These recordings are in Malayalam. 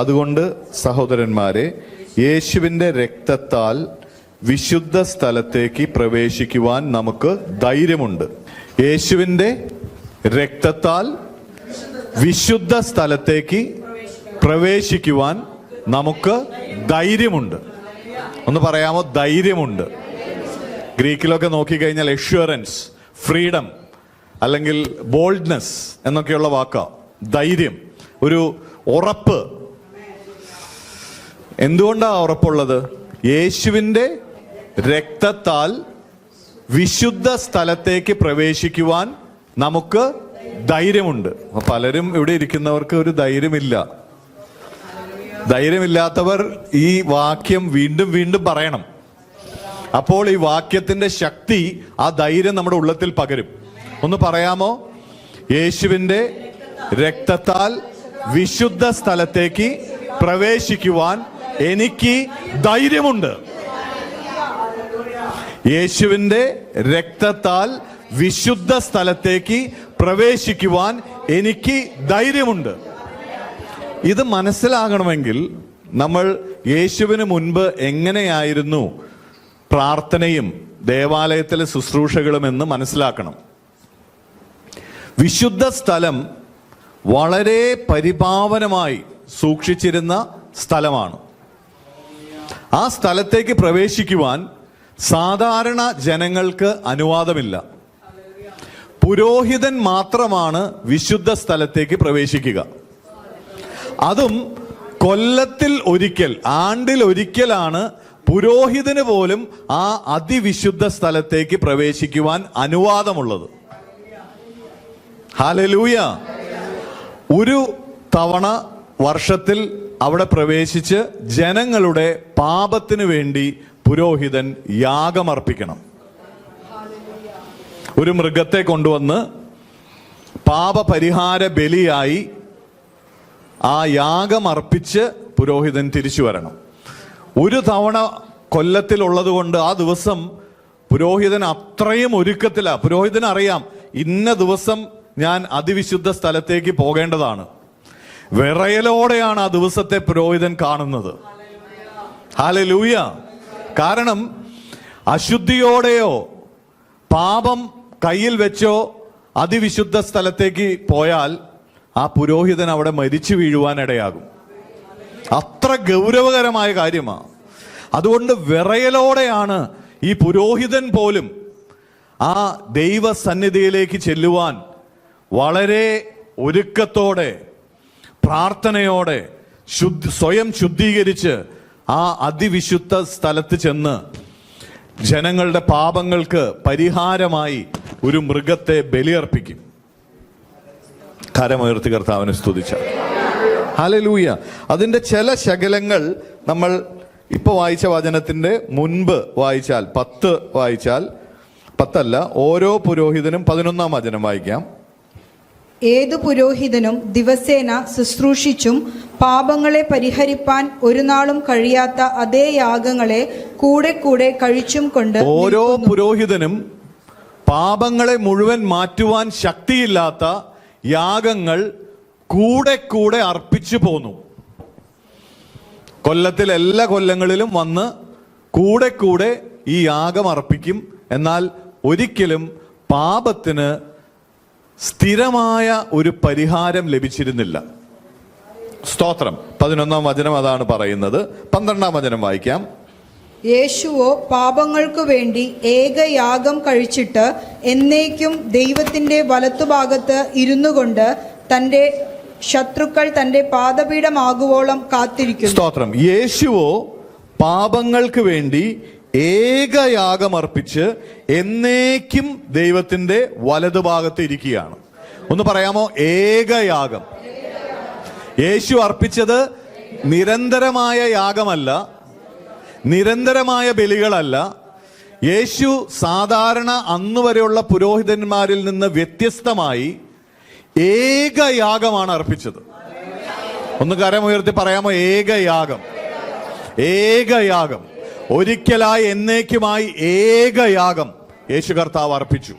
അതുകൊണ്ട് സഹോദരന്മാരെ, യേശുവിൻ്റെ രക്തത്താൽ വിശുദ്ധ സ്ഥലത്തേക്ക് പ്രവേശിക്കുവാൻ നമുക്ക് ധൈര്യമുണ്ട്. യേശുവിൻ്റെ രക്തത്താൽ വിശുദ്ധ സ്ഥലത്തേക്ക് പ്രവേശിക്കുവാൻ നമുക്ക് ധൈര്യമുണ്ട്. ഒന്ന് പറയാമോ? ധൈര്യമുണ്ട്. ഗ്രീക്കിലൊക്കെ നോക്കിക്കഴിഞ്ഞാൽ എഷ്യൂറൻസ്, ഫ്രീഡം അല്ലെങ്കിൽ ബോൾഡ്നെസ് എന്നൊക്കെയുള്ള വാക്കാ. ധൈര്യം, ഒരു ഉറപ്പ്. എന്തുകൊണ്ടാണ് ഉറപ്പുള്ളത്? യേശുവിൻ്റെ രക്തത്താൽ വിശുദ്ധ സ്ഥലത്തേക്ക് പ്രവേശിക്കുവാൻ നമുക്ക് ധൈര്യമുണ്ട്. പലരും ഇവിടെ ഇരിക്കുന്നവർക്ക് ഒരു ധൈര്യമില്ല. ധൈര്യമില്ലാത്തവർ ഈ വാക്യം വീണ്ടും വീണ്ടും പറയണം. അപ്പോൾ ഈ വാക്യത്തിന്റെ ശക്തി, ആ ധൈര്യം നമ്മുടെ ഉള്ളത്തിൽ പകരും. ഒന്ന് പറയാമോ? യേശുവിൻ്റെ രക്തത്താൽ വിശുദ്ധ സ്ഥലത്തേക്ക് പ്രവേശിക്കുവാൻ എനിക്ക് ധൈര്യമുണ്ട്. യേശുവിൻ്റെ രക്തത്താൽ വിശുദ്ധ സ്ഥലത്തേക്ക് പ്രവേശിക്കുവാൻ എനിക്ക് ധൈര്യമുണ്ട്. ഇത് മനസ്സിലാകണമെങ്കിൽ നമ്മൾ യേശുവിന് മുൻപ് എങ്ങനെയായിരുന്നു പ്രാർത്ഥനയും ദേവാലയത്തിലെ ശുശ്രൂഷകളും എന്ന് മനസ്സിലാക്കണം. വിശുദ്ധ സ്ഥലം വളരെ പരിപാവനമായി സൂക്ഷിച്ചിരുന്ന സ്ഥലമാണ്. ആ സ്ഥലത്തേക്ക് പ്രവേശിക്കുവാൻ സാധാരണ ജനങ്ങൾക്ക് അനുവാദമില്ല. പുരോഹിതൻ മാത്രമാണ് വിശുദ്ധ സ്ഥലത്തേക്ക് പ്രവേശിക്കുക. അതും കൊല്ലത്തിൽ ഒരിക്കൽ, ആണ്ടിൽ ഒരിക്കലാണ് പുരോഹിതന് പോലും ആ അതിവിശുദ്ധ സ്ഥലത്തേക്ക് പ്രവേശിക്കുവാൻ അനുവാദമുള്ളത്. ഹല്ലേലൂയ. ഒരു തവണ വർഷത്തിൽ അവിടെ പ്രവേശിച്ച് ജനങ്ങളുടെ പാപത്തിന് വേണ്ടി പുരോഹിതൻ യാഗമർപ്പിക്കണം. ഒരു മൃഗത്തെ കൊണ്ടുവന്ന് പാപപരിഹാര ബലിയായി ആ യാഗമർപ്പിച്ച് പുരോഹിതൻ തിരിച്ചു വരണം. ഒരു തവണ കൊല്ലത്തിലുള്ളത് കൊണ്ട് ആ ദിവസം പുരോഹിതൻ അത്രയും ഒരുക്കത്തിലാണ്. പുരോഹിതന് അറിയാം, ഇന്ന ദിവസം ഞാൻ അതിവിശുദ്ധ സ്ഥലത്തേക്ക് പോകേണ്ടതാണ്. വിറയലോടെയാണ് ആ ദിവസത്തെ പുരോഹിതൻ കാണുന്നത്. ഹല്ലേലൂയ. കാരണം അശുദ്ധിയോടെയോ പാപം കയ്യിൽ വെച്ചോ അതിവിശുദ്ധ സ്ഥലത്തേക്ക് പോയാൽ ആ പുരോഹിതൻ അവിടെ മരിച്ചു വീഴുവാനിടയാകും. അത്ര ഗൗരവകരമായ കാര്യമാണ്. അതുകൊണ്ട് വിറയലോടെയാണ് ഈ പുരോഹിതൻ പോലും ആ ദൈവസന്നിധിയിലേക്ക് ചെല്ലുവാൻ വളരെ ഒരുക്കത്തോടെ, പ്രാർത്ഥനയോടെ, സ്വയം ശുദ്ധീകരിച്ച് ആ അതിവിശുദ്ധ സ്ഥലത്ത് ചെന്ന് ജനങ്ങളുടെ പാപങ്ങൾക്ക് പരിഹാരമായി ഒരു മൃഗത്തെ ബലിയർപ്പിക്കും. കരമുയർത്തി കർത്താവിനെ സ്തുതിച്ചാൽ. ഹല്ലേലൂയ. അതിന്റെ ചില ശകലങ്ങൾ നമ്മൾ ഇപ്പൊ വായിച്ച വചനത്തിന്റെ മുൻപ് വായിച്ചാൽ, 10 വായിച്ചാൽ, 10 ഓരോ പുരോഹിതനും 11 വചനം വായിക്കാം. ഏതു പുരോഹിതനും ദിവസേന ശുശ്രൂഷിച്ചും പാപങ്ങളെ പരിഹരിപ്പാൻ ഒരു നാളും കഴിയാത്ത അതേ യാഗങ്ങളെ കൂടെ കൂടെ കഴിച്ചും കൊണ്ട്, ഓരോ പുരോഹിതനും പാപങ്ങളെ മുഴുവൻ മാറ്റുവാൻ ശക്തിയില്ലാത്ത യാഗങ്ങൾ കൂടെ കൂടെ അർപ്പിച്ചു പോന്നു. കൊല്ലത്തിൽ എല്ലാ കൊല്ലങ്ങളിലും വന്ന് കൂടെ കൂടെ ഈ യാഗം അർപ്പിക്കും. എന്നാൽ ഒരിക്കലും പാപത്തിന് സ്ഥിരമായ ഒരു പരിഹാരം ലഭിച്ചിരുന്നില്ല. സ്തോത്രം. 11 വചനം അതാണ് പറയുന്നത്. 12 വചനം വായിക്കാം. യേശുവോ പാപങ്ങൾക്കു വേണ്ടി ഏകയാഗം കഴിച്ചിട്ട് എന്നേക്കും ദൈവത്തിന്റെ വലത്തുഭാഗത്ത് ഇരുന്നു കൊണ്ട് തന്റെ ശത്രുക്കൾ തന്റെ പാദപീഠമാകുവോളം കാത്തിരിക്കുന്നു. സ്തോത്രം. യേശുവോ പാപങ്ങൾക്ക് വേണ്ടി ഏകയാഗമർപ്പിച്ച് എന്നേക്കും ദൈവത്തിന്റെ വലതുഭാഗത്ത് ഇരിക്കുകയാണ്. ഒന്ന് പറയാമോ? ഏകയാഗം. യേശു അർപ്പിച്ചത് നിരന്തരമായ യാഗമല്ല, നിരന്തരമായ ബലികളല്ല. യേശു സാധാരണ അന്നുവരെയുള്ള പുരോഹിതന്മാരിൽ നിന്ന് വ്യത്യസ്തമായി ഏകയാഗമാണ് അർപ്പിച്ചത്. ഒന്ന് കരമുയർത്തി പറയാമോ? ഏകയാഗം. ഏകയാഗം. ഒരിക്കലായി എന്നേക്കുമായി ഏകയാഗം യേശു കർത്താവ് അർപ്പിച്ചു.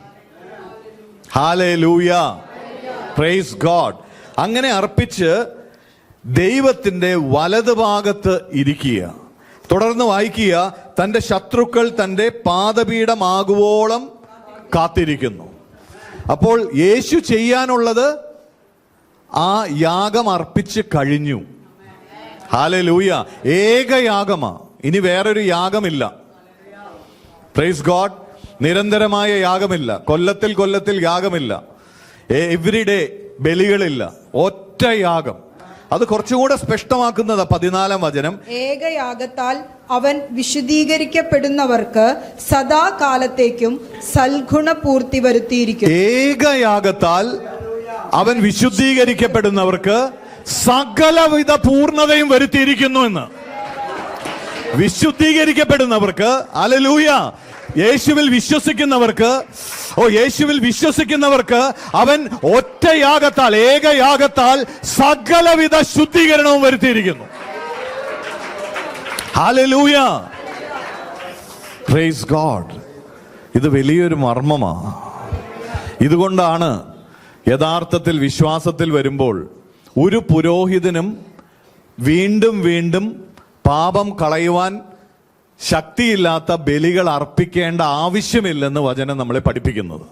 ഹല്ലേലൂയ. Praise God. അങ്ങനെ അർപ്പിച്ച് ദൈവത്തിന്റെ വലതുഭാഗത്ത് ഇരിക്കുക. തുടർന്ന് വായിക്കുക, തന്റെ ശത്രുക്കൾ തന്റെ പാദപീഠമാകുവോളം കാത്തിരിക്കുന്നു. അപ്പോൾ യേശു ചെയ്യാനുള്ളത് ആ യാഗം അർപ്പിച്ച് കഴിഞ്ഞു. ഹല്ലേലൂയ. ഏകയാഗമാ, ഇനി വേറൊരു യാഗമില്ല. Praise God. നിരന്തരമായ യാഗമില്ല, കൊല്ലത്തിൽ യാഗമില്ല, എവരിഡേ ബലികളില്ല, ഒറ്റ യാഗം. അത് കുറച്ചുകൂടെ സ്പഷ്ടമാക്കുന്നത് 14-ാം വചനം, ഏകയാഗത്താൽ അവൻ വിശുദ്ധീകരിക്കപ്പെടുന്നവർക്ക് സദാകാലത്തേക്കും സൽഗുണപൂർത്തി വരുത്തിയിരിക്കുന്നു. ഏകയാഗത്താൽ അവൻ വിശുദ്ധീകരിക്കപ്പെടുന്നവർക്ക് സകലവിധ പൂർണ്ണതയും വരുത്തിയിരിക്കുന്നു എന്ന്. വിശുദ്ധീകരിക്കപ്പെടുന്നവർക്ക്, ഹല്ലേലൂയ, യേശുവിൽ വിശ്വസിക്കുന്നവർക്ക് അവൻ ഒറ്റയാഗത്താൽ, ഏകയാഗത്താൽ സകലവിധ ശുദ്ധീകരണവും വരുത്തിയിരിക്കുന്നു. ഹല്ലേലൂയ, പ്രൈസ് ഗോഡ്. ഇത് വലിയൊരു മർമ്മമാണ്. ഇതുകൊണ്ടാണ് യഥാർത്ഥത്തിൽ വിശ്വാസത്തിൽ വരുമ്പോൾ ഒരു പുരോഹിതനും വീണ്ടും വീണ്ടും പാപം കളയുവാൻ ശക്തിയില്ലാത്ത ബലികൾ അർപ്പിക്കേണ്ട ആവശ്യമില്ലെന്ന് വചനം നമ്മളെ പഠിപ്പിക്കുന്നത്.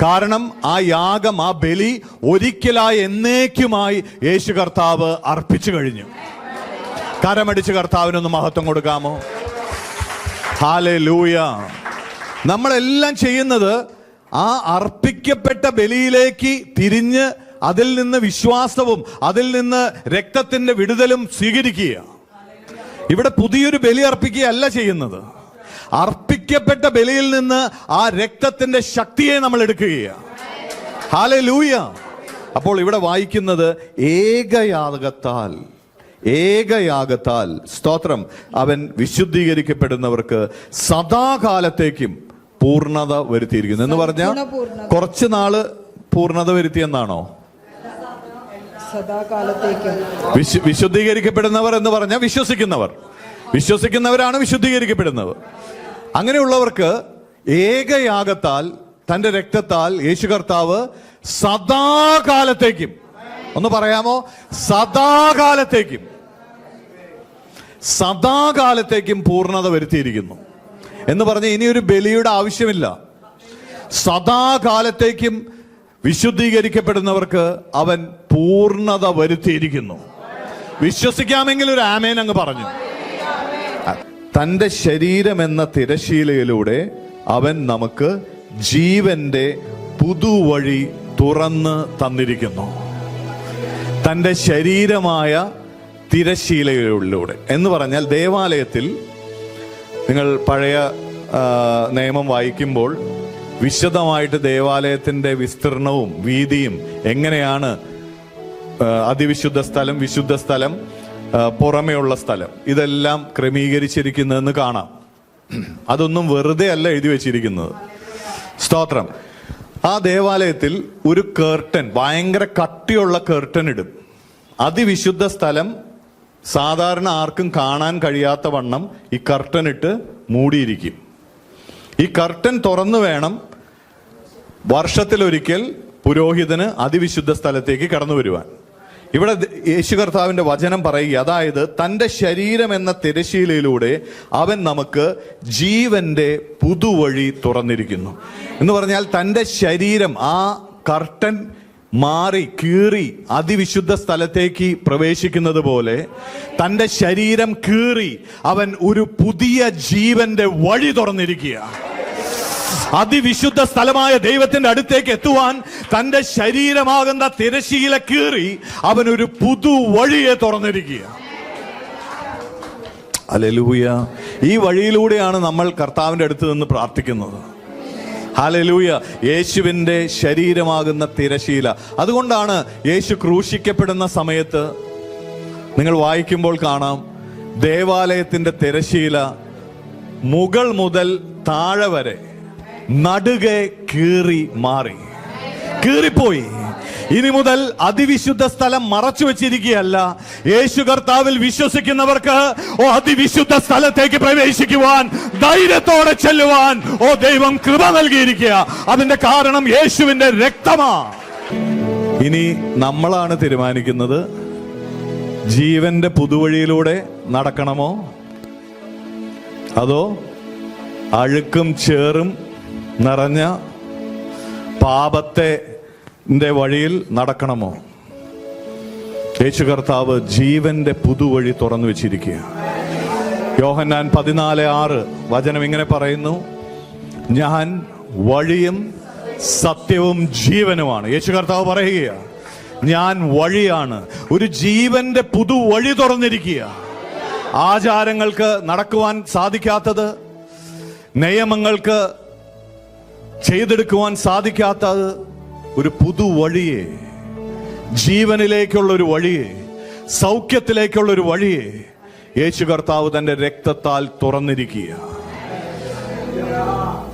കാരണം ആ യാഗം, ആ ബലി ഒരിക്കലായി എന്നേക്കുമായി യേശു കർത്താവ് അർപ്പിച്ചു കഴിഞ്ഞു. കരമടിച്ച് കർത്താവിനൊന്ന് മഹത്വം കൊടുക്കാമോ? ഹല്ലേലൂയ. നമ്മളെല്ലാം ചെയ്യുന്നത് ആ അർപ്പിക്കപ്പെട്ട ബലിയിലേക്ക് തിരിഞ്ഞ് അതിൽ നിന്ന് വിശ്വാസവും അതിൽ നിന്ന് രക്തത്തിന്റെ വിടുതലും സ്വീകരിക്കുക. ഇവിടെ പുതിയൊരു ബലി അർപ്പിക്കുകയല്ല ചെയ്യുന്നത്. അർപ്പിക്കപ്പെട്ട ബലിയിൽ നിന്ന് ആ രക്തത്തിന്റെ ശക്തിയെ നമ്മൾ എടുക്കുകയാണ്. ഹല്ലേലൂയ. അപ്പോൾ ഇവിടെ വായിക്കുന്നത് ഏകയാഗത്താൽ സ്തോത്രം, അവൻ വിശുദ്ധീകരിക്കപ്പെടുന്നവർക്ക് സദാകാലത്തേക്കും പൂർണ്ണത വരുത്തിയിരിക്കുന്നു എന്ന് പറഞ്ഞാൽ കുറച്ചു നാള് പൂർണ്ണത വരുത്തിയെന്നാണോ? വിശുദ്ധീകരിക്കപ്പെടുന്നവർ എന്ന് പറഞ്ഞാൽ വിശ്വസിക്കുന്നവരാണ് വിശുദ്ധീകരിക്കപ്പെടുന്നവർ. അങ്ങനെയുള്ളവർക്ക് ഏകയാഗത്താൽ, തന്റെ രക്തത്താൽ യേശു കർത്താവ് സദാകാലത്തേക്കും, ഒന്ന് പറയാമോ? സദാകാലത്തേക്കും പൂർണ്ണത വരുത്തിയിരിക്കുന്നു എന്ന് പറഞ്ഞ് ഇനിയൊരു ബലിയുടെ ആവശ്യമില്ല. സദാകാലത്തേക്കും വിശുദ്ധീകരിക്കപ്പെടുന്നവർക്ക് അവൻ പൂർണ്ണത വരുത്തിയിരിക്കുന്നു. വിശ്വസിക്കാമെങ്കിൽ ഒരു ആമേൻ അങ്ങ് പറഞ്ഞു. തന്റെ ശരീരം എന്ന തിരശീലയിലൂടെ അവൻ നമുക്ക് ജീവന്റെ പുതുവഴി തുറന്ന് തന്നിരിക്കുന്നു. തന്റെ ശരീരമായ തിരശീലയിലൂടെ എന്ന് പറഞ്ഞാൽ, ദേവാലയത്തിൽ നിങ്ങൾ പഴയ നിയമം വായിക്കുമ്പോൾ വിശദമായിട്ട് ദേവാലയത്തിന്റെ വിസ്തീർണവും വീതിയും എങ്ങനെയാണ്, അതിവിശുദ്ധ സ്ഥലം, വിശുദ്ധ സ്ഥലം, പുറമെയുള്ള സ്ഥലം, ഇതെല്ലാം ക്രമീകരിച്ചിരിക്കുന്നതെന്ന് കാണാം. അതൊന്നും വെറുതെ അല്ല എഴുതി വെച്ചിരിക്കുന്നത്. സ്തോത്രം. ആ ദേവാലയത്തിൽ ഒരു കർട്ടൻ, ഭയങ്കര കട്ടിയുള്ള കർട്ടൻ ഇടും. അതിവിശുദ്ധ സ്ഥലം സാധാരണ ആർക്കും കാണാൻ കഴിയാത്ത വണ്ണം ഈ കർട്ടൻ ഇട്ട് മൂടിയിരിക്കും. ഈ കർട്ടൻ തുറന്നു വേണം വർഷത്തിലൊരിക്കൽ പുരോഹിതന് അതിവിശുദ്ധ സ്ഥലത്തേക്ക് കടന്നു വരുവാൻ. ഇവിടെ യേശു കർത്താവിന്റെ വചനം പറയുക, അതായത് തന്റെ ശരീരം എന്ന തിരശീലയിലൂടെ അവൻ നമുക്ക് ജീവന്റെ പുതുവഴി തുറന്നിരിക്കുന്നു എന്ന് പറഞ്ഞാൽ, തന്റെ ശരീരം, ആ കർട്ടൻ മാറി കീറി അതിവിശുദ്ധ സ്ഥലത്തേക്ക് പ്രവേശിക്കുന്നത് പോലെ തന്റെ ശരീരം കീറി അവൻ ഒരു പുതിയ ജീവന്റെ വഴി തുറന്നിരിക്കുക. അതിവിശുദ്ധ സ്ഥലമായ ദൈവത്തിന്റെ അടുത്തേക്ക് എത്തുവാൻ തന്റെ ശരീരമാകുന്ന തിരശീല കീറി അവൻ ഒരു പുതു വഴിയെ തുറന്നിരിക്കുക. ഹല്ലേലൂയ. ഈ വഴിയിലൂടെയാണ് നമ്മൾ കർത്താവിന്റെ അടുത്ത് നിന്ന് പ്രാർത്ഥിക്കുന്നത്. ഹല്ലേലൂയ. യേശുവിന്റെ ശരീരമാകുന്ന തിരശീല. അതുകൊണ്ടാണ് യേശു ക്രൂശിക്കപ്പെടുന്ന സമയത്ത് നിങ്ങൾ വായിക്കുമ്പോൾ കാണാം, ദേവാലയത്തിന്റെ തിരശീല മുകൾ മുതൽ താഴെ വരെ നടുകെ കീറിപ്പോയി. ഇനി മുതൽ അതിവിശുദ്ധ സ്ഥലം മറച്ചു വെച്ചിരിക്കുകയല്ല. യേശു കർത്താവിൽ വിശ്വസിക്കുന്നവർക്ക് അതിവിശുദ്ധ സ്ഥലത്തേക്ക് പ്രവേശിക്കുവാൻ, ധൈര്യത്തോടെ ചെല്ലുവാൻ ദൈവം കൃപ നൽകിയിരിക്കുക. അതിന്റെ കാരണം യേശുവിന്റെ രക്തമാ. ഇനി നമ്മളാണ് തീരുമാനിക്കുന്നത് ജീവന്റെ പുതുവഴിയിലൂടെ നടക്കണമോ, അതോ അഴുക്കും ചേറും നിറഞ്ഞ പാപത്തിന്റെ വഴിയിൽ നടക്കണമോ? യേശു കർത്താവ് ജീവന്റെ പുതുവഴി തുറന്നു വെച്ചിരിക്കുക. യോഹന്നാൻ 14:6 വചനം ഇങ്ങനെ പറയുന്നു, ഞാൻ വഴിയും സത്യവും ജീവനുമാണ്. യേശു കർത്താവ് പറയുകയാണ്, ഞാൻ വഴിയാണ്. ഒരു ജീവന്റെ പുതുവഴി തുറന്നിരിക്കുക. ആചാരങ്ങൾക്ക് നടക്കുവാൻ സാധിക്കാത്തത്, നിയമങ്ങൾക്ക് ചെയ്തെടുക്കുവാൻ സാധിക്കാത്തത്, ഒരു പുതുവഴിയെ, ജീവനിലേക്കുള്ള ഒരു വഴിയെ, സൗഖ്യത്തിലേക്കുള്ള ഒരു വഴിയെ യേശു കർത്താവ് തന്റെ രക്തത്താൽ തുറന്നിരിക്കുക.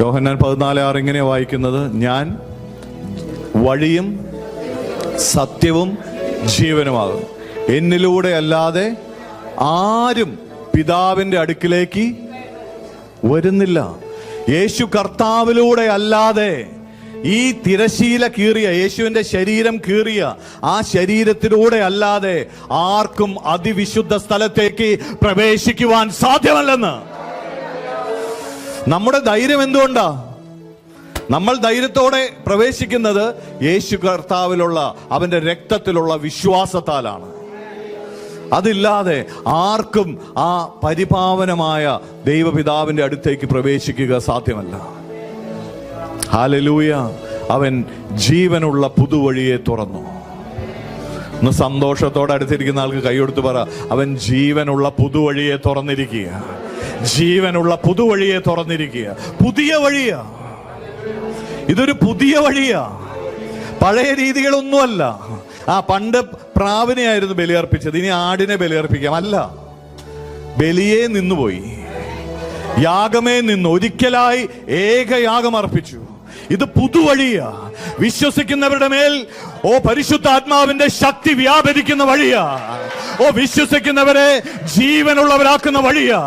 യോഹന്നാൻ 14:6 ഇങ്ങനെ വായിക്കുന്നത്, ഞാൻ വഴിയും സത്യവും ജീവനുമാകും. എന്നിലൂടെ അല്ലാതെ ആരും പിതാവിന്റെ അടുക്കിലേക്ക് വരുന്നില്ല. യേശു കർത്താവിലൂടെ അല്ലാതെ ഈ തിരശീല കീറിയ യേശുവിന്റെ ശരീരം കീറിയ ആ ശരീരത്തിലൂടെ അല്ലാതെ ആർക്കും അതിവിശുദ്ധ സ്ഥലത്തേക്ക് പ്രവേശിക്കുവാൻ സാധ്യമല്ലെന്ന്. നമ്മുടെ ധൈര്യം എന്തുകൊണ്ടാ? നമ്മൾ ധൈര്യത്തോടെ പ്രവേശിക്കുന്നത് യേശു കർത്താവിലുള്ള അവന്റെ രക്തത്തിലുള്ള വിശ്വാസത്താലാണ്. അതില്ലാതെ ആർക്കും ആ പരിപാവനമായ ദൈവപിതാവിന്റെ അടുത്തേക്ക് പ്രവേശിക്കുക സാധ്യമല്ല. ഹല്ലേലൂയ. അവൻ ജീവനുള്ള പുതുവഴിയെ തുറന്നു. ഒന്ന് സന്തോഷത്തോടെ അടുത്തിരിക്കുന്ന ആൾക്ക് കൈയെടുത്ത് പറ, അവൻ ജീവനുള്ള പുതുവഴിയെ തുറന്നിരിക്കുക. ജീവനുള്ള പുതുവഴിയെ തുറന്നിരിക്കുക. പുതിയ വഴിയാ. ഇതൊരു പുതിയ വഴിയാ. പഴയ രീതികളൊന്നുമല്ല. പണ്ട് പ്രാവിനെയായിരുന്നു ബലിയർപ്പിച്ചത്, ഇനി ആടിനെ ബലിയർപ്പിക്കാം. അല്ല, ബലിയെ നിന്നുപോയി, യാഗമേ നിന്നു, ഒരിക്കലായി ഏകയാഗം അർപ്പിച്ചു. ഇത് പുതുവഴിയാ. വിശ്വസിക്കുന്നവരുടെ മേൽ പരിശുദ്ധാത്മാവിന്റെ ശക്തി വ്യാപരിക്കുന്ന വഴിയാ. വിശ്വസിക്കുന്നവരെ ജീവനുള്ളവരാക്കുന്ന വഴിയാ.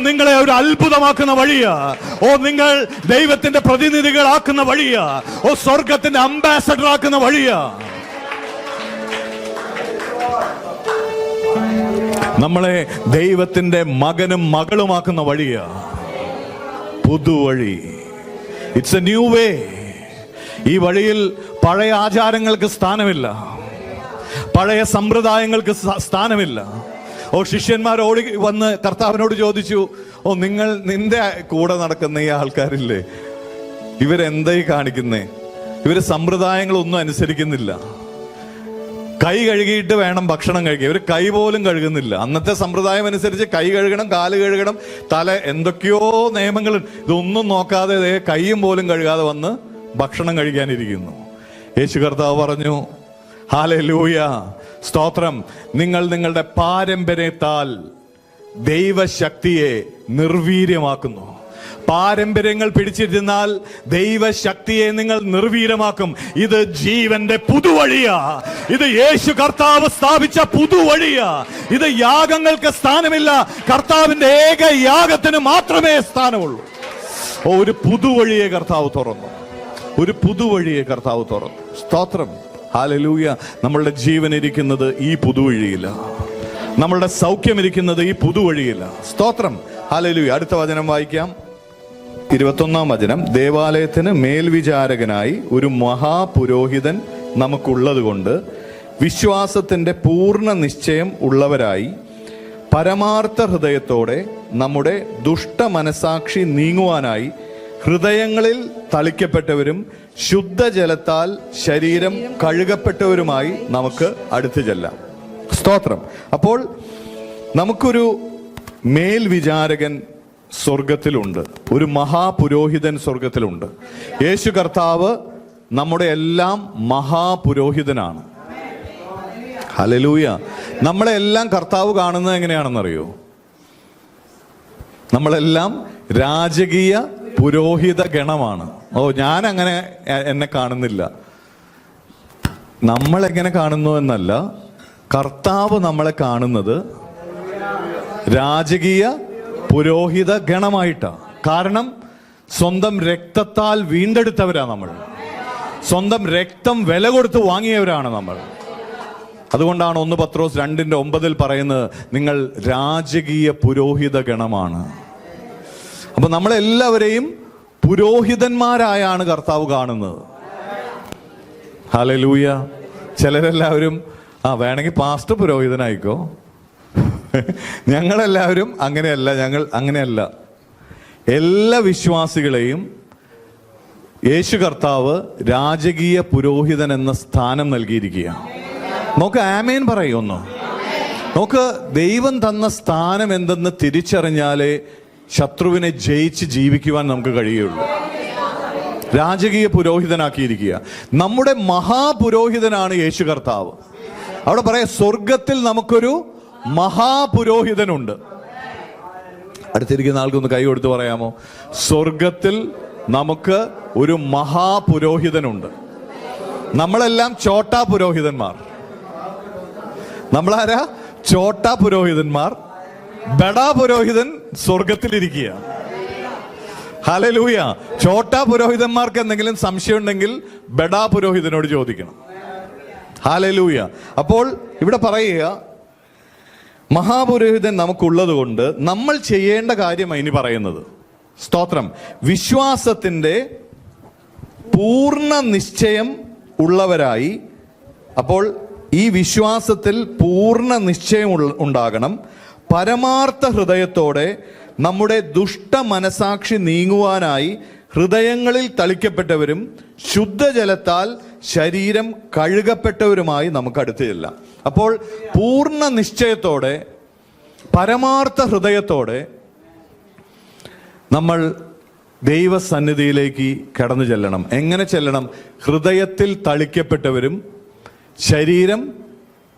നിങ്ങളെ ഒരു അത്ഭുതമാക്കുന്ന വഴിയാ. നിങ്ങൾ ദൈവത്തിന്റെ പ്രതിനിധികളാക്കുന്ന വഴിയാ. സ്വർഗത്തിന്റെ അംബാസഡർ ആക്കുന്ന വഴിയാ. നമ്മളെ ദൈവത്തിന്റെ മകനും മകളുമാക്കുന്ന വഴിയാ. പുതുവഴി. It's a new way. ഈ വഴിയിൽ പഴയ ആചാരങ്ങൾക്ക് സ്ഥാനമില്ല, പഴയ സമ്പ്രദായങ്ങൾക്ക് സ്ഥാനമില്ല. ശിഷ്യന്മാർ ഓടി വന്ന് കർത്താവിനോട് ചോദിച്ചു, നിന്റെ കൂടെ നടക്കുന്ന ഈ ആൾക്കാരില്ലേ, ഇവരെന്തായി കാണിക്കുന്നേ? ഇവര് സമ്പ്രദായങ്ങളൊന്നും അനുസരിക്കുന്നില്ല. കൈ കഴുകിയിട്ട് വേണം ഭക്ഷണം കഴിക്കുക. ഇവർ കൈ പോലും കഴുകുന്നില്ല. അന്നത്തെ സമ്പ്രദായം അനുസരിച്ച് കൈ കഴുകണം, കാല് കഴുകണം, തല, എന്തൊക്കെയോ നിയമങ്ങൾ. ഇതൊന്നും നോക്കാതെ കൈയും പോലും കഴുകാതെ വന്ന് ഭക്ഷണം കഴിക്കാനിരിക്കുന്നു. യേശു കർത്താവ് പറഞ്ഞു, ഹല്ലേലൂയ, സ്തോത്രം, നിങ്ങൾ നിങ്ങളുടെ പാരമ്പര്യത്താൽ ദൈവശക്തിയെ നിർവീര്യമാക്കുന്നു. പാരമ്പര്യങ്ങൾ പിടിച്ചിരുന്നാൽ ദൈവശക്തിയെ നിങ്ങൾ നിർവീര്യമാക്കും. ഇത് ജീവന്റെ പുതുവഴിയാ. ഇത് യേശു കർത്താവ് സ്ഥാപിച്ച പുതുവഴിയാ. ഇത് യാഗങ്ങൾക്ക് സ്ഥാനമില്ല. കർത്താവിന്റെ ഏക യാഗത്തിന് മാത്രമേ സ്ഥാനമുള്ളൂ. ഒരു പുതുവഴിയെ കർത്താവ് തുറന്നു. ഒരു പുതുവഴിയെ കർത്താവ് തുറന്നു. സ്തോത്രം, ഹല്ലേലൂയ. നമ്മളുടെ ജീവൻ ഇരിക്കുന്നത് ഈ പുതുവഴിയില്ല. നമ്മളുടെ സൗഖ്യം ഇരിക്കുന്നത് ഈ പുതുവഴിയില്ല. സ്തോത്രം, ഹല്ലേലൂയ. അടുത്ത വചനം വായിക്കാം. 21-ാം വചനം, ദേവാലയത്തിന് മേൽവിചാരകനായി ഒരു മഹാപുരോഹിതൻ നമുക്കുള്ളത് കൊണ്ട് വിശ്വാസത്തിന്റെ പൂർണ്ണ നിശ്ചയം ഉള്ളവരായി പരമാർത്ഥ ഹൃദയത്തോടെ നമ്മുടെ ദുഷ്ട മനസാക്ഷി നീങ്ങുവാനായി ഹൃദയങ്ങളിൽ തളിക്കപ്പെട്ടവരും ശുദ്ധജലത്താൽ ശരീരം കഴുകപ്പെട്ടവരുമായി നമുക്ക് അടുത്തു ചെല്ലാം. സ്തോത്രം. അപ്പോൾ നമുക്കൊരു മേൽവിചാരകൻ സ്വർഗത്തിലുണ്ട്, ഒരു മഹാപുരോഹിതൻ സ്വർഗത്തിലുണ്ട്. യേശു കർത്താവ് നമ്മുടെ എല്ലാം മഹാപുരോഹിതനാണ്. ഹല്ലേലൂയ. നമ്മളെല്ലാം കർത്താവ് കാണുന്നത് എങ്ങനെയാണെന്നറിയോ? നമ്മളെല്ലാം രാജകീയ പുരോഹിത ഗണമാണ്. ഞാൻ അങ്ങനെ എന്നെ കാണുന്നില്ല. നമ്മളെങ്ങനെ കാണുന്നു എന്നല്ല, കർത്താവ് നമ്മളെ കാണുന്നത് രാജകീയ പുരോഹിത ഗണമായിട്ടാ. കാരണം സ്വന്തം രക്തത്താൽ വീണ്ടെടുത്തവരാ നമ്മൾ. സ്വന്തം രക്തം വില കൊടുത്ത് വാങ്ങിയവരാണ് നമ്മൾ. അതുകൊണ്ടാണ് 1 പത്രോസ് 2:9 പറയുന്നത്, നിങ്ങൾ രാജകീയ പുരോഹിത ഗണമാണ്. അപ്പൊ നമ്മളെല്ലാവരെയും പുരോഹിതന്മാരായാണ് കർത്താവ് കാണുന്നത്. ഹല്ലേലൂയ. ചിലരെല്ലാവരും വേണമെങ്കിൽ പാസ്റ്റർ പുരോഹിതനായിക്കോ. ഞങ്ങളെല്ലാവരും അങ്ങനെയല്ല. ഞങ്ങൾ അങ്ങനെയല്ല. എല്ലാ വിശ്വാസികളെയും യേശു കർത്താവ് രാജകീയ പുരോഹിതൻ എന്ന സ്ഥാനം നൽകിയിരിക്കുകയാണ്. നോക്ക്, ആമേൻ പറയുന്നു. നോക്ക്, ദൈവം തന്ന സ്ഥാനം എന്തെന്ന് തിരിച്ചറിഞ്ഞാലേ ശത്രുവിനെ ജയിച്ച് ജീവിക്കുവാൻ നമുക്ക് കഴിയുള്ളൂ. രാജകീയ പുരോഹിതനാക്കിയിരിക്കുക. നമ്മുടെ മഹാപുരോഹിതനാണ് യേശു കർത്താവ്. അവിടെ പറയാം, സ്വർഗത്തിൽ നമുക്കൊരു മഹാപുരോഹിതനുണ്ട്. അടുത്തിരിക്കുന്ന ആൾക്കൊന്ന് കൈ കൊടുത്ത് പറയാമോ? സ്വർഗത്തിൽ നമുക്ക് ഒരു മഹാപുരോഹിതനുണ്ട്. നമ്മളെല്ലാം ചോട്ടാ പുരോഹിതന്മാർ. നമ്മളാരാ? ചോട്ടാ പുരോഹിതന്മാർ. ബഡാ പുരോഹിതൻ സ്വർഗത്തിലിരിക്കുക. ഹല്ലേലൂയ. ചോട്ടാ പുരോഹിതന്മാർക്ക് എന്തെങ്കിലും സംശയം ഉണ്ടെങ്കിൽ ബഡാ പുരോഹിതനോട് ചോദിക്കണം. ഹല്ലേലൂയ. അപ്പോൾ ഇവിടെ പറയുക, മഹാപുരോഹിതൻ നമുക്കുള്ളത് കൊണ്ട് നമ്മൾ ചെയ്യേണ്ട കാര്യമാണ് ഇനി പറയുന്നത്. സ്തോത്രം. വിശ്വാസത്തിന്റെ പൂർണ്ണ നിശ്ചയം ഉള്ളവരായി. അപ്പോൾ ഈ വിശ്വാസത്തിൽ പൂർണ്ണ നിശ്ചയം ഉണ്ടാകണം. പരമാർത്ഥ ഹൃദയത്തോടെ നമ്മുടെ ദുഷ്ട മനസാക്ഷി നീങ്ങുവാനായി ഹൃദയങ്ങളിൽ തളിക്കപ്പെട്ടവരും ശുദ്ധജലത്താൽ ശരീരം കഴുകപ്പെട്ടവരുമായി നമുക്ക് അടുത്ത് ചെല്ലാം. അപ്പോൾ പൂർണ്ണ നിശ്ചയത്തോടെ, പരമാർത്ഥ ഹൃദയത്തോടെ നമ്മൾ ദൈവസന്നിധിയിലേക്ക് കടന്നു ചെല്ലണം. എങ്ങനെ ചെല്ലണം? ഹൃദയത്തിൽ തളിക്കപ്പെട്ടവരും ശരീരം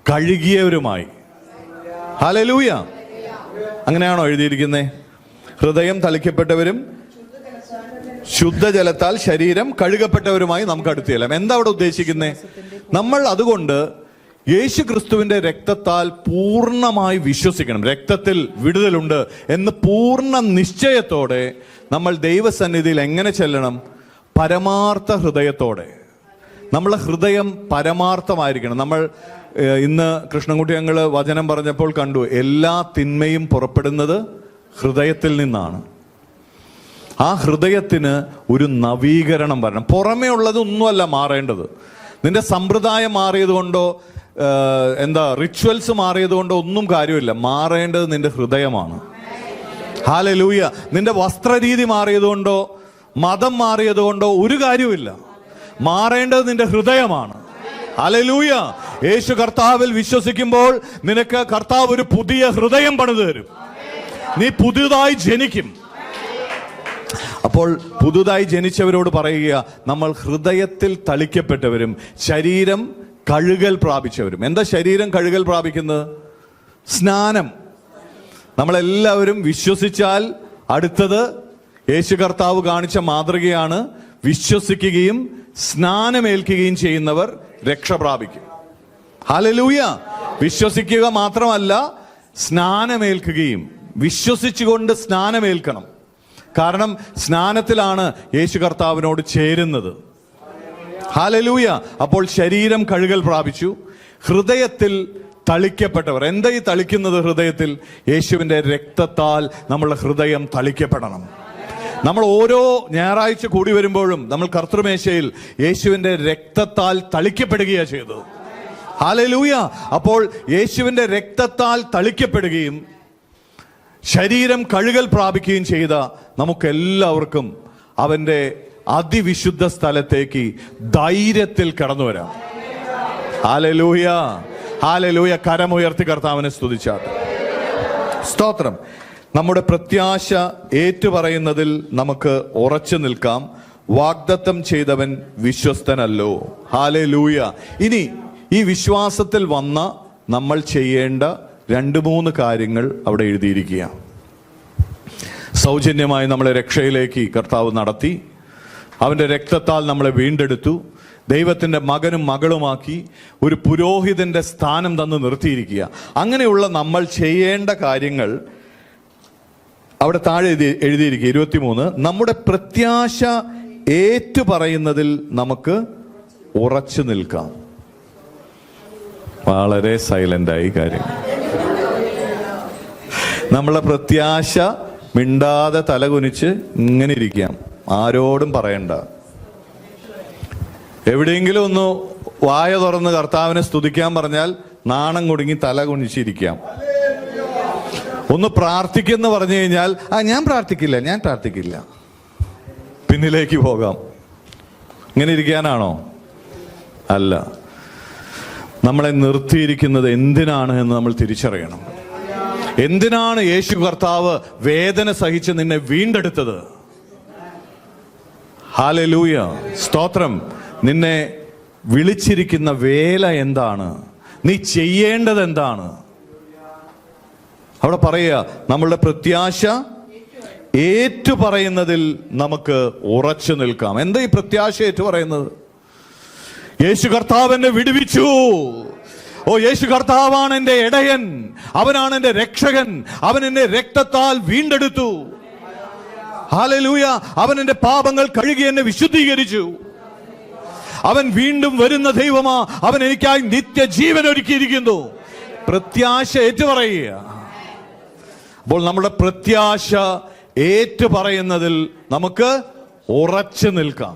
കഴുകിയവരുമായി. ഹല്ലേലൂയ. അങ്ങനെയാണോ എഴുതിയിരിക്കുന്നത്? ഹൃദയം തളിക്കപ്പെട്ടവരും ശുദ്ധജലത്താൽ ശരീരം കഴുകപ്പെട്ടവരുമായി നമുക്ക് അടുത്ത് ചെല്ലാം. എന്താ അവിടെ ഉദ്ദേശിക്കുന്നത്? നമ്മൾ അതുകൊണ്ട് യേശു ക്രിസ്തുവിന്റെ രക്തത്താൽ പൂർണ്ണമായി വിശ്വസിക്കണം. രക്തത്തിൽ വിടുതലുണ്ട് എന്ന് പൂർണ്ണ നിശ്ചയത്തോടെ നമ്മൾ ദൈവസന്നിധിയിൽ എങ്ങനെ ചെല്ലണം? പരമാർത്ഥ ഹൃദയത്തോടെ. നമ്മളെ ഹൃദയം പരമാർത്ഥമായിരിക്കണം. നമ്മൾ ഇന്ന് കൃഷ്ണൻകുട്ടി ഞങ്ങൾ വചനം പറഞ്ഞപ്പോൾ കണ്ടു, എല്ലാ തിന്മയും പുറപ്പെടുന്നത് ഹൃദയത്തിൽ നിന്നാണ്. ആ ഹൃദയത്തിന് ഒരു നവീകരണം വരണം. പുറമേ ഉള്ളതൊന്നുമല്ല മാറേണ്ടത്. നിന്റെ സമ്പ്രദായം മാറിയത് കൊണ്ടോ റിച്വൽസ് മാറിയത് കൊണ്ടോ ഒന്നും കാര്യമില്ല. മാറേണ്ടത് നിന്റെ ഹൃദയമാണ്. ഹല്ലേലൂയ. നിന്റെ വസ്ത്രരീതി മാറിയത് കൊണ്ടോ മതം മാറിയത് കൊണ്ടോ ഒരു കാര്യമില്ല. മാറേണ്ടത് നിന്റെ ഹൃദയമാണ്. ഹല്ലേലൂയ. യേശു കർത്താവിൽ വിശ്വസിക്കുമ്പോൾ നിനക്ക് കർത്താവ് ഒരു പുതിയ ഹൃദയം പണിതു തരും. നീ പുതുതായി ജനിക്കും. അപ്പോൾ പുതുതായി ജനിച്ചവരോട് പറയുക, നമ്മൾ ഹൃദയത്തിൽ തളിക്കപ്പെട്ടവരും ശരീരം കഴുകൽ പ്രാപിച്ചവരും. എന്താ ശരീരം കഴുകൽ പ്രാപിക്കുന്നത്? സ്നാനം. നമ്മളെല്ലാവരും വിശ്വസിച്ചാൽ അടുത്തത് യേശു കർത്താവ് കാണിച്ച മാതൃകയാണ്. വിശ്വസിക്കുകയും സ്നാനമേൽക്കുകയും ചെയ്യുന്നവർ രക്ഷ പ്രാപിക്കും. ഹല്ലേലൂയ. വിശ്വസിക്കുക മാത്രമല്ല, സ്നാനമേൽക്കുകയും. വിശ്വസിച്ചുകൊണ്ട് സ്നാനമേൽക്കണം. കാരണം സ്നാനത്തിലാണ് യേശു കർത്താവിനോട് ചേരുന്നത്. ഹല്ലേലൂയ. അപ്പോൾ ശരീരം കഴുകൽ പ്രാപിച്ചു. ഹൃദയത്തിൽ തളിക്കപ്പെട്ടവർ. എന്താ ഈ തളിക്കുന്നത്? ഹൃദയത്തിൽ യേശുവിന്റെ രക്തത്താൽ നമ്മളുടെ ഹൃദയം തളിക്കപ്പെടണം. നമ്മൾ ഓരോ ഞായറാഴ്ച കൂടി വരുമ്പോഴും നമ്മൾ കർത്തൃമേശയിൽ യേശുവിന്റെ രക്തത്താൽ തളിക്കപ്പെടുകയാണ് ചെയ്തത്. ഹല്ലേലൂയ. അപ്പോൾ യേശുവിന്റെ രക്തത്താൽ തളിക്കപ്പെടുകയും ശരീരം കഴുകൽ പ്രാപിക്കുകയും ചെയ്ത നമുക്കെല്ലാവർക്കും അവന്റെ അതിവിശുദ്ധ സ്ഥലത്തേക്ക് ധൈര്യത്തിൽ കടന്നു വരാം. ഹല്ലേലൂയ. ഹല്ലേലൂയ. കരമുയർത്തി കർത്താവിനെ സ്തുതിച്ചാട്ടെ. സ്തോത്രം. നമ്മുടെ പ്രത്യാശ ഏറ്റുപറയുന്നതിൽ നമുക്ക് ഉറച്ചു നിൽക്കാം. വാഗ്ദത്തം ചെയ്തവൻ വിശ്വസ്തനല്ലോ. ഹല്ലേലൂയ. ഇനി ഈ വിശ്വാസത്തിൽ വന്ന നമ്മൾ ചെയ്യേണ്ട 2-3 കാര്യങ്ങൾ അവിടെ എഴുതിയിരിക്കുക. സൗജന്യമായി നമ്മളെ രക്ഷയിലേക്ക് കർത്താവ് നടത്തി. അവന്റെ രക്തത്താൽ നമ്മളെ വീണ്ടെടുത്തു. ദൈവത്തിന്റെ മകനും മകളുമാക്കി ഒരു പുരോഹിതന്റെ സ്ഥാനം തന്ന് നിർത്തിയിരിക്കുക. അങ്ങനെയുള്ള നമ്മൾ ചെയ്യേണ്ട കാര്യങ്ങൾ അവിടെ താഴെ എഴുതിയിരിക്കുക. 23, നമ്മുടെ പ്രത്യാശ ഏറ്റുപറയുന്നതിൽ നമുക്ക് ഉറച്ചു നിൽക്കാം. വളരെ സൈലന്റായി കാര്യം. നമ്മളെ പ്രത്യാശ മിണ്ടാതെ തലകുനിച്ച് ഇങ്ങനെ ഇരിക്കാം, ആരോടും പറയണ്ട. എവിടെയെങ്കിലും ഒന്ന് വായ തുറന്ന് കർത്താവിനെ സ്തുതിക്കാൻ പറഞ്ഞാൽ നാണം കുടുങ്ങി തല കുനിച്ചിരിക്കാം. ഒന്ന് പ്രാർത്ഥിക്കുന്ന പറഞ്ഞു കഴിഞ്ഞാൽ ഞാൻ പ്രാർത്ഥിക്കില്ല, പിന്നിലേക്ക് പോകാം. ഇങ്ങനെ ഇരിക്കാനാണോ? അല്ല. നമ്മളെ നിർത്തിയിരിക്കുന്നത് എന്തിനാണ് എന്ന് നമ്മൾ തിരിച്ചറിയണം. എന്തിനാണ് യേശു കർത്താവ് വേദന സഹിച്ച് നിന്നെ വീണ്ടെടുത്തത്? ഹല്ലേലൂയ, സ്തോത്രം. നിന്നെ വിളിച്ചിരിക്കുന്ന വേല എന്താണ്? നീ ചെയ്യേണ്ടത് എന്താണ്? അവിടെ പറയുക, നമ്മളുടെ പ്രത്യാശ ഏറ്റുപറയുന്നതിൽ നമുക്ക് ഉറച്ചു നിൽക്കാം. എന്താ ഈ പ്രത്യാശ ഏറ്റുപറയുന്നത്? യേശു കർത്താവ് എന്നെ വിടുവിച്ചു. യേശു കർത്താവാണ് എന്റെ ഇടയൻ, അവനാണ് എന്റെ രക്ഷകൻ, അവൻ എന്നെ രക്തത്താൽ വീണ്ടെടുത്തു. ഹല്ലേലൂയ. അവൻ എന്റെ പാപങ്ങൾ കഴുകി എന്നെ വിശുദ്ധീകരിച്ചു. അവൻ വീണ്ടും വരുന്ന ദൈവമാ, അവൻ എനിക്കായി നിത്യജീവൻ ഒരുക്കിയിരിക്കുന്നു. പ്രത്യാശ ഏറ്റുപറയുക. അപ്പോൾ നമ്മുടെ പ്രത്യാശ ഏറ്റുപറയുന്നതിൽ നമുക്ക് ഉറച്ചു നിൽക്കാം.